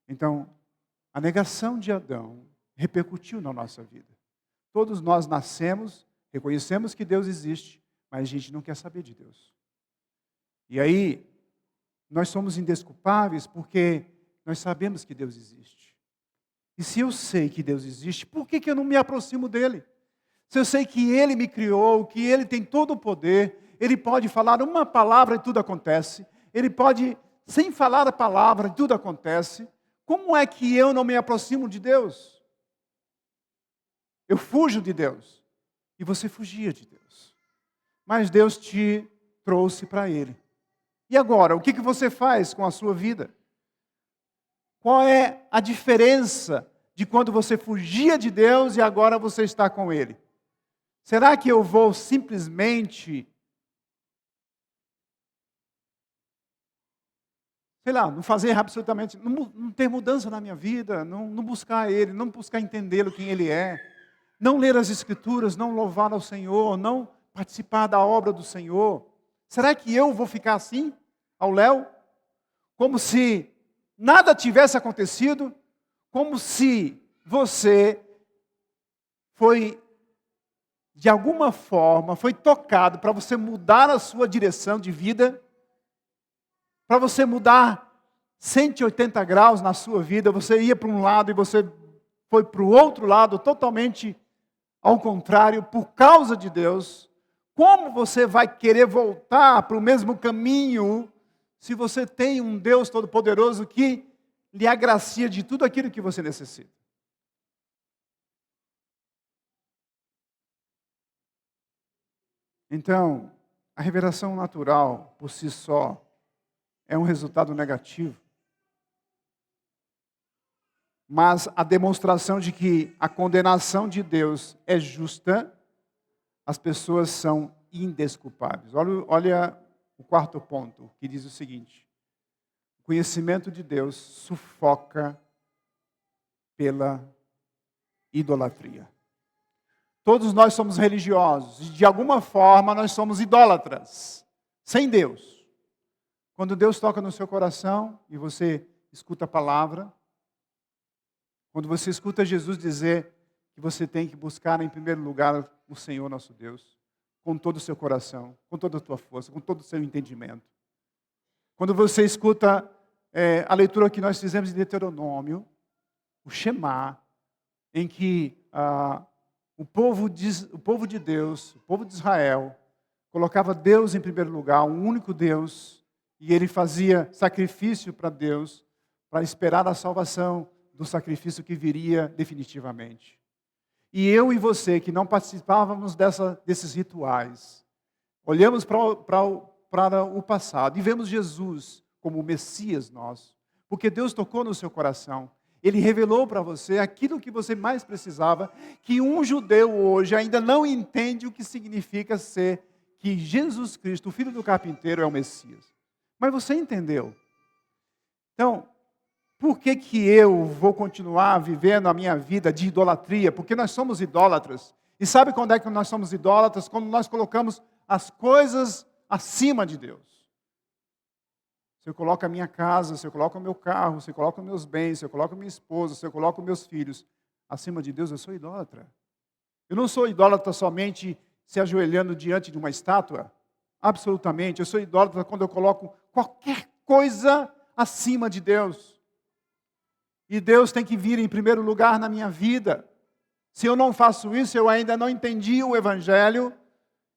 Então, a negação de Adão repercutiu na nossa vida. Todos nós nascemos, reconhecemos que Deus existe, mas a gente não quer saber de Deus. E aí, nós somos indesculpáveis porque nós sabemos que Deus existe. E se eu sei que Deus existe, por que eu não me aproximo dele? Se eu sei que Ele me criou, que Ele tem todo o poder, Ele pode falar uma palavra e tudo acontece, Ele pode, sem falar a palavra, e tudo acontece, como é que eu não me aproximo de Deus? Eu fujo de Deus. E você fugia de Deus. Mas Deus te trouxe para Ele. E agora, o que você faz com a sua vida? Qual é a diferença de quando você fugia de Deus e agora você está com Ele? Será que eu vou simplesmente, não fazer absolutamente, não ter mudança na minha vida, não buscar Ele, não buscar entendê-lo quem Ele é, não ler as Escrituras, não louvar ao Senhor, não participar da obra do Senhor? Será que eu vou ficar assim, ao léu? Como se nada tivesse acontecido? Como se você foi, de alguma forma, foi tocado para você mudar a sua direção de vida, para você mudar 180 graus na sua vida, você ia para um lado e você foi para o outro lado, totalmente ao contrário, por causa de Deus. Como você vai querer voltar para o mesmo caminho se você tem um Deus Todo-Poderoso que lhe agracia de tudo aquilo que você necessita? Então, a revelação natural, por si só, é um resultado negativo. Mas a demonstração de que a condenação de Deus é justa, as pessoas são indesculpáveis. Olha o quarto ponto, que diz o seguinte: o conhecimento de Deus sufoca pela idolatria. Todos nós somos religiosos e de alguma forma nós somos idólatras, sem Deus. Quando Deus toca no seu coração e você escuta a palavra, quando você escuta Jesus dizer que você tem que buscar em primeiro lugar o Senhor nosso Deus, com todo o seu coração, com toda a tua força, com todo o seu entendimento. Quando você escuta a leitura que nós fizemos de Deuteronômio, o Shema, em que o povo de Deus, o povo de Israel, colocava Deus em primeiro lugar, um único Deus, e ele fazia sacrifício para Deus, para esperar a salvação do sacrifício que viria definitivamente. E eu e você, que não participávamos desses rituais, olhamos para o passado e vemos Jesus como o Messias nosso, porque Deus tocou no seu coração. Ele revelou para você aquilo que você mais precisava, que um judeu hoje ainda não entende o que significa ser que Jesus Cristo, o Filho do carpinteiro, é o Messias. Mas você entendeu. Então, por que eu vou continuar vivendo a minha vida de idolatria? Porque nós somos idólatras. E sabe quando é que nós somos idólatras? Quando nós colocamos as coisas acima de Deus. Se eu coloco a minha casa, se eu coloco o meu carro, se eu coloco meus bens, se eu coloco minha esposa, se eu coloco meus filhos acima de Deus, eu sou idólatra. Eu não sou idólatra somente se ajoelhando diante de uma estátua. Absolutamente. Eu sou idólatra quando eu coloco qualquer coisa acima de Deus. E Deus tem que vir em primeiro lugar na minha vida. Se eu não faço isso, eu ainda não entendi o Evangelho,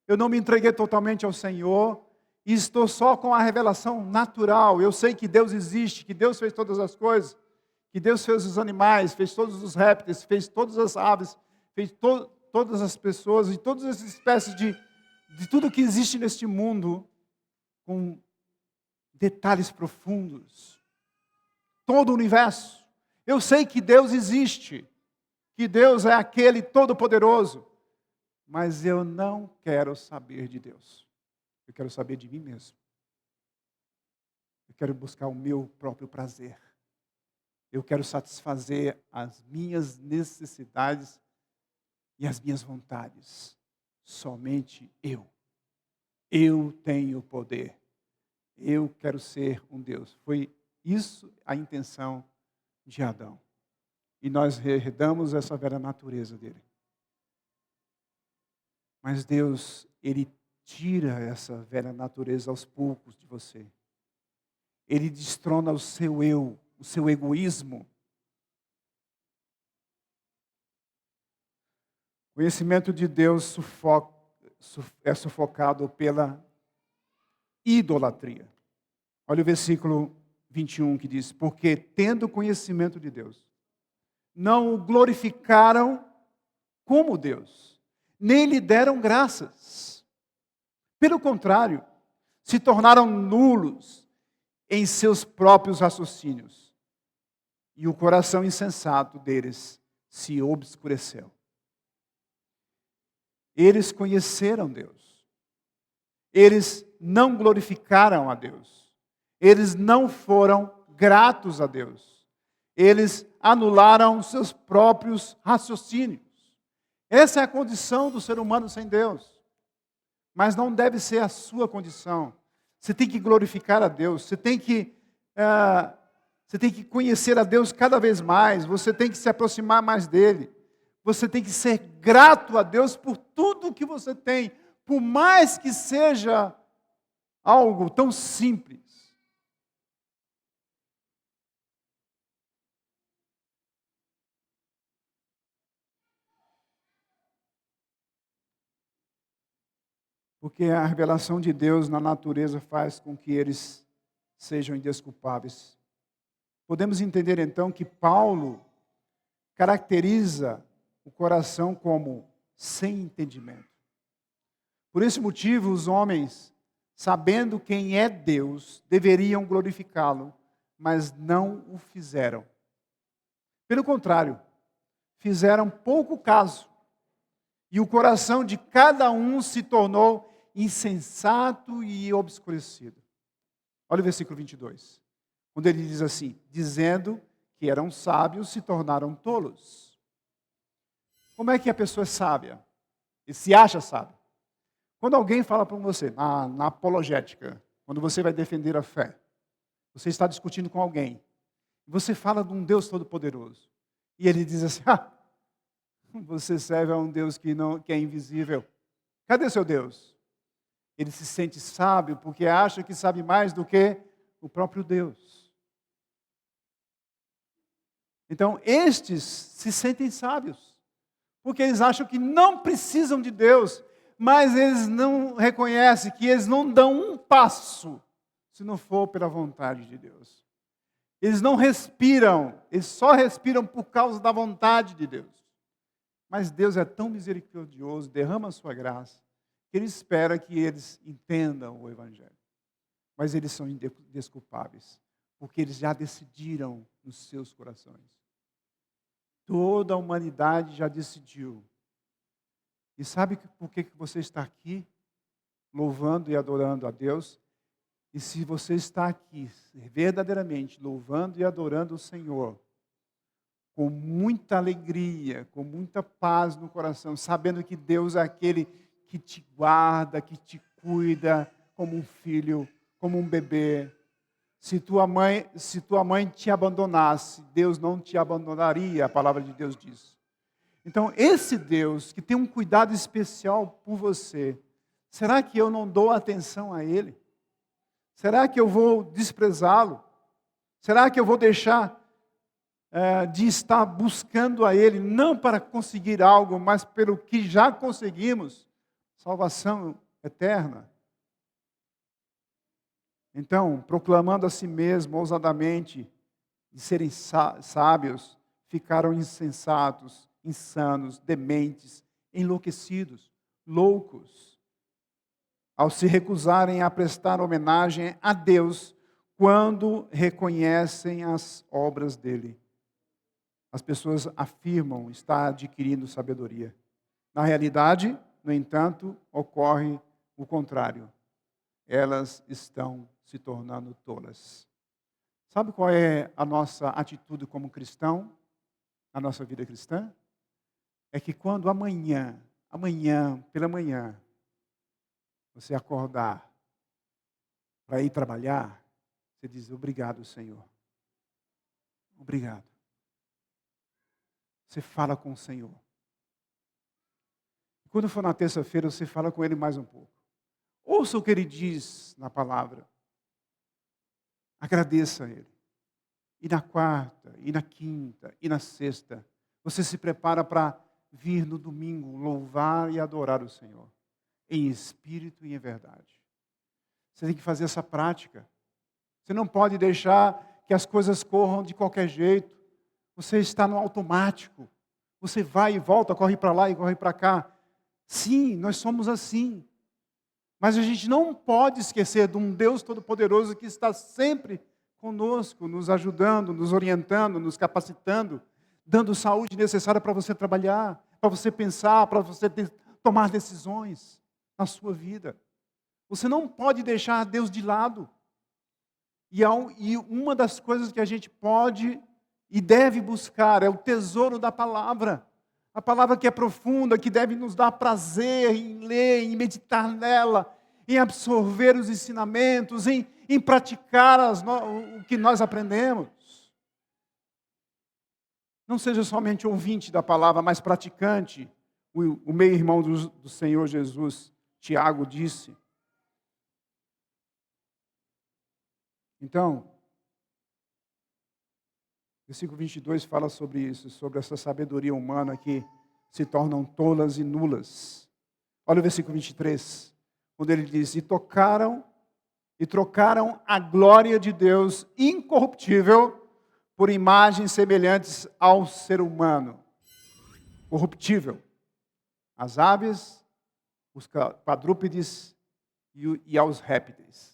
eu não me entreguei totalmente ao Senhor, e estou só com a revelação natural. Eu sei que Deus existe, que Deus fez todas as coisas, que Deus fez os animais, fez todos os répteis, fez todas as aves, fez todas as pessoas, e todas as espécies de tudo que existe neste mundo, com detalhes profundos. Todo o universo. Eu sei que Deus existe, que Deus é aquele todo-poderoso, mas eu não quero saber de Deus. Eu quero saber de mim mesmo. Eu quero buscar o meu próprio prazer. Eu quero satisfazer as minhas necessidades e as minhas vontades. Somente eu. Eu tenho poder. Eu quero ser um Deus. Foi isso a intenção de Adão. E nós herdamos essa velha natureza dele. Mas Deus, Ele tira essa velha natureza aos poucos de você. Ele destrona o seu eu, o seu egoísmo. O conhecimento de Deus é sufocado pela idolatria. Olha o versículo 21 que diz: porque tendo conhecimento de Deus, não o glorificaram como Deus, nem lhe deram graças. Pelo contrário, se tornaram nulos em seus próprios raciocínios, e o coração insensato deles se obscureceu. Eles conheceram Deus. Eles não glorificaram a Deus. Eles não foram gratos a Deus. Eles anularam seus próprios raciocínios. Essa é a condição do ser humano sem Deus. Mas não deve ser a sua condição. Você tem que glorificar a Deus. Você tem que conhecer a Deus cada vez mais. Você tem que se aproximar mais dele. Você tem que ser grato a Deus por tudo que você tem, por mais que seja algo tão simples. Porque a revelação de Deus na natureza faz com que eles sejam indesculpáveis. Podemos entender então que Paulo caracteriza o coração como sem entendimento. Por esse motivo, os homens, sabendo quem é Deus, deveriam glorificá-lo, mas não o fizeram. Pelo contrário, fizeram pouco caso, e o coração de cada um se tornou insensato e obscurecido. Olha o versículo 22, quando ele diz assim: dizendo que eram sábios, se tornaram tolos. Como é que a pessoa é sábia? E se acha sábio? Quando alguém fala para você, na apologética, quando você vai defender a fé, você está discutindo com alguém, você fala de um Deus todo-poderoso, e ele diz assim: você serve a um Deus que é invisível. Cadê seu Deus? Ele se sente sábio porque acha que sabe mais do que o próprio Deus. Então, estes se sentem sábios, porque eles acham que não precisam de Deus, mas eles não reconhecem que eles não dão um passo se não for pela vontade de Deus. Eles não respiram, eles só respiram por causa da vontade de Deus. Mas Deus é tão misericordioso, derrama a sua graça, que Ele espera que eles entendam o Evangelho. Mas eles são indesculpáveis, porque eles já decidiram nos seus corações. Toda a humanidade já decidiu. E sabe por que você está aqui, louvando e adorando a Deus? E se você está aqui, verdadeiramente, louvando e adorando o Senhor, com muita alegria, com muita paz no coração, sabendo que Deus é aquele que te guarda, que te cuida, como um filho, como um bebê. Se tua mãe te abandonasse, Deus não te abandonaria, a palavra de Deus diz. Então, esse Deus que tem um cuidado especial por você, será que eu não dou atenção a Ele? Será que eu vou desprezá-lo? Será que eu vou deixar de estar buscando a Ele, não para conseguir algo, mas pelo que já conseguimos, salvação eterna? Então, proclamando a si mesmo ousadamente de serem sábios, ficaram insensatos, insanos, dementes, enlouquecidos, loucos, ao se recusarem a prestar homenagem a Deus, quando reconhecem as obras dele. As pessoas afirmam estar adquirindo sabedoria. Na realidade, no entanto, ocorre o contrário. Elas estão se tornando tolas. Sabe qual é a nossa atitude como cristão, a nossa vida cristã? É que quando amanhã, pela manhã, você acordar para ir trabalhar, você diz: obrigado, Senhor. Obrigado. Você fala com o Senhor. Quando for na terça-feira, você fala com Ele mais um pouco. Ouça o que Ele diz na palavra. Agradeça a Ele. E na quarta, e na quinta, e na sexta, você se prepara para vir no domingo louvar e adorar o Senhor. Em espírito e em verdade. Você tem que fazer essa prática. Você não pode deixar que as coisas corram de qualquer jeito. Você está no automático. Você vai e volta, corre para lá e corre para cá. Sim, nós somos assim. Mas a gente não pode esquecer de um Deus Todo-Poderoso que está sempre conosco, nos ajudando, nos orientando, nos capacitando, dando saúde necessária para você trabalhar, para você pensar, para você tomar decisões na sua vida. Você não pode deixar Deus de lado. E uma das coisas que a gente pode e deve buscar é o tesouro da palavra. A palavra que é profunda, que deve nos dar prazer em ler, em meditar nela, em absorver os ensinamentos, em praticar o que nós aprendemos. Não seja somente ouvinte da palavra, mas praticante. O meio-irmão do Senhor Jesus, Tiago, disse. Então, versículo 22 fala sobre isso, sobre essa sabedoria humana que se tornam tolas e nulas. Olha o versículo 23, quando ele diz: e trocaram a glória de Deus incorruptível por imagens semelhantes ao ser humano, corruptível. As aves, os quadrúpedes e aos répteis.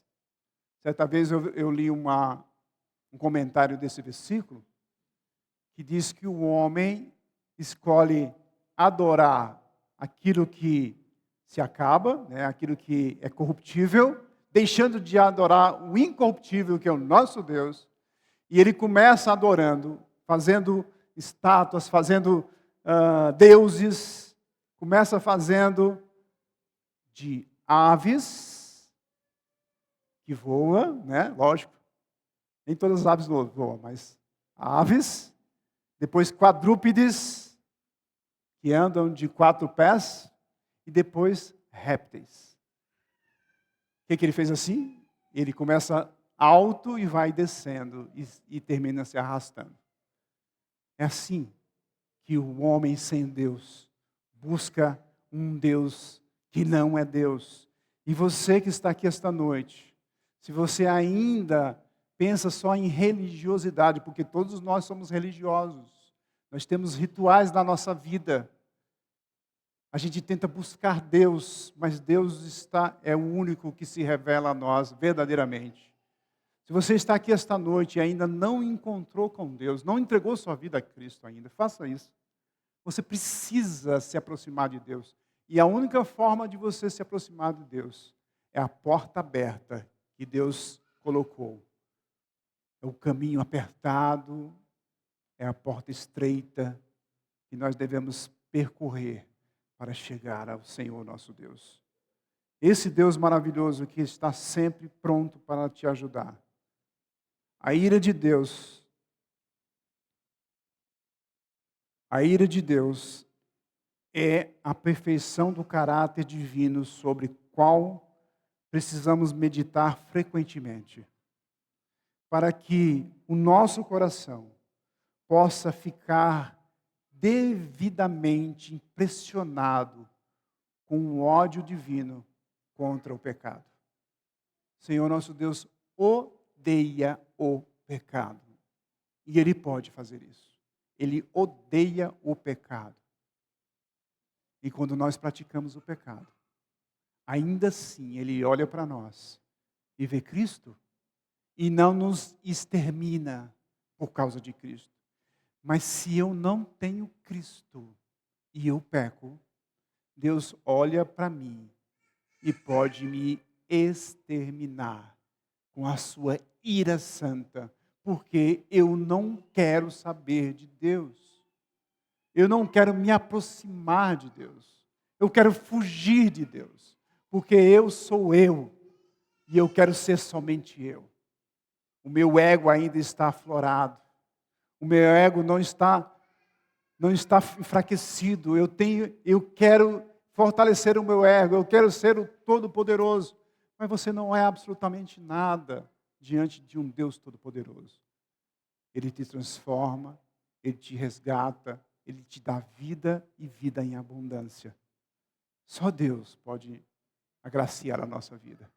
Certa vez eu li um comentário desse versículo, que diz que o homem escolhe adorar aquilo que se acaba, né, aquilo que é corruptível, deixando de adorar o incorruptível, que é o nosso Deus, e ele começa adorando, fazendo estátuas, fazendo deuses, começa fazendo de aves que voam, né, lógico, nem todas as aves voam, mas aves, depois quadrúpedes, que andam de 4 pés, e depois répteis. O que ele fez assim? Ele começa alto e vai descendo, e termina se arrastando. É assim que o homem sem Deus busca um Deus que não é Deus. E você que está aqui esta noite, se você ainda pensa só em religiosidade, porque todos nós somos religiosos, nós temos rituais na nossa vida. A gente tenta buscar Deus, mas Deus é o único que se revela a nós verdadeiramente. Se você está aqui esta noite e ainda não encontrou com Deus, não entregou sua vida a Cristo ainda, faça isso. Você precisa se aproximar de Deus. E a única forma de você se aproximar de Deus é a porta aberta que Deus colocou. É o caminho apertado, é a porta estreita que nós devemos percorrer para chegar ao Senhor nosso Deus. Esse Deus maravilhoso que está sempre pronto para te ajudar. A ira de Deus é a perfeição do caráter divino sobre o qual precisamos meditar frequentemente, para que o nosso coração possa ficar devidamente impressionado com o ódio divino contra o pecado. Senhor nosso Deus odeia o pecado. E Ele pode fazer isso. Ele odeia o pecado. E quando nós praticamos o pecado, ainda assim Ele olha para nós e vê Cristo e não nos extermina por causa de Cristo. Mas se eu não tenho Cristo e eu peco, Deus olha para mim e pode me exterminar com a sua ira santa, porque eu não quero saber de Deus. Eu não quero me aproximar de Deus. Eu quero fugir de Deus, porque eu sou eu e eu quero ser somente eu. O meu ego ainda está aflorado. O meu ego não está enfraquecido. Eu quero fortalecer o meu ego. Eu quero ser o Todo-Poderoso. Mas você não é absolutamente nada diante de um Deus Todo-Poderoso. Ele te transforma, Ele te resgata, Ele te dá vida e vida em abundância. Só Deus pode agraciar a nossa vida.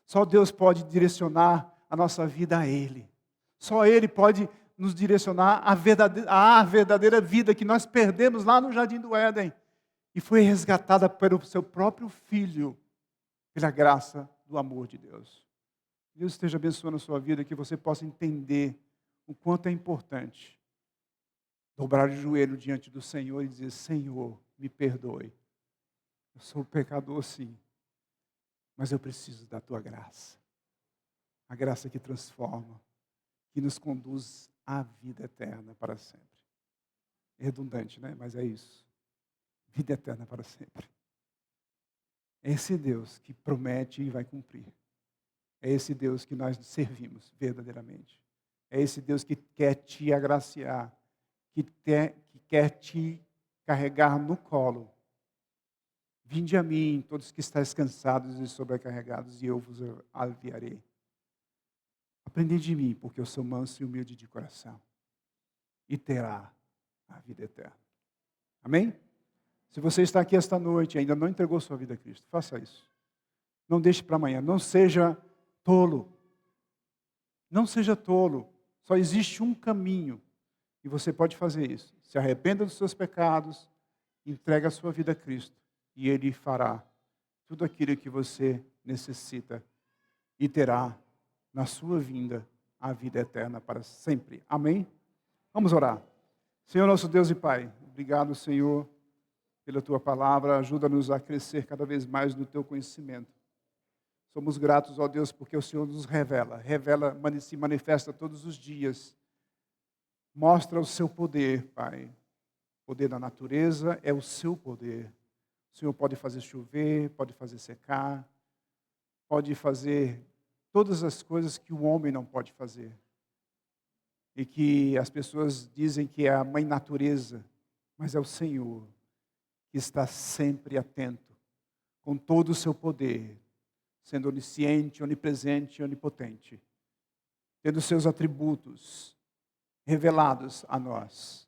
Só Deus pode direcionar a nossa vida a Ele. Só Ele pode nos direcionar à verdadeira vida que nós perdemos lá no Jardim do Éden. E foi resgatada pelo seu próprio Filho, pela graça do amor de Deus. Deus esteja abençoando a sua vida, que você possa entender o quanto é importante dobrar o joelho diante do Senhor e dizer: Senhor, me perdoe. Eu sou pecador, sim, mas eu preciso da tua graça. A graça que transforma, que nos conduz à vida eterna para sempre. É redundante, né? Mas é isso. Vida eterna para sempre. É esse Deus que promete e vai cumprir. É esse Deus que nós servimos verdadeiramente. É esse Deus que quer te agraciar, que quer te carregar no colo. Vinde a mim, todos que estáis cansados e sobrecarregados, e eu vos aliviarei. Aprendei de mim, porque eu sou manso e humilde de coração, e terá a vida eterna. Amém? Se você está aqui esta noite e ainda não entregou sua vida a Cristo, faça isso. Não deixe para amanhã. Não seja tolo. Não seja tolo. Só existe um caminho. E você pode fazer isso. Se arrependa dos seus pecados, entregue a sua vida a Cristo. E Ele fará tudo aquilo que você necessita. E terá na sua vinda a vida eterna para sempre. Amém? Vamos orar. Senhor nosso Deus e Pai, obrigado, Senhor, pela Tua palavra. Ajuda-nos a crescer cada vez mais no Teu conhecimento. Somos gratos, ó Deus, porque o Senhor nos se manifesta todos os dias. Mostra o Seu poder, Pai. O poder da natureza é o Seu poder. O Senhor pode fazer chover, pode fazer secar, pode fazer todas as coisas que o homem não pode fazer. E que as pessoas dizem que é a mãe natureza, mas é o Senhor que está sempre atento, com todo o seu poder, sendo onisciente, onipresente e onipotente, tendo seus atributos revelados a nós.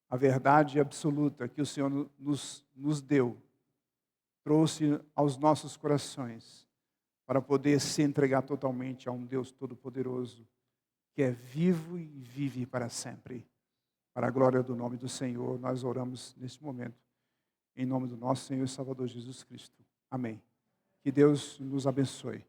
A verdade absoluta que o Senhor nos deu, trouxe aos nossos corações, para poder se entregar totalmente a um Deus Todo-Poderoso, que é vivo e vive para sempre. Para a glória do nome do Senhor, nós oramos neste momento, em nome do nosso Senhor e Salvador Jesus Cristo. Amém. Que Deus nos abençoe.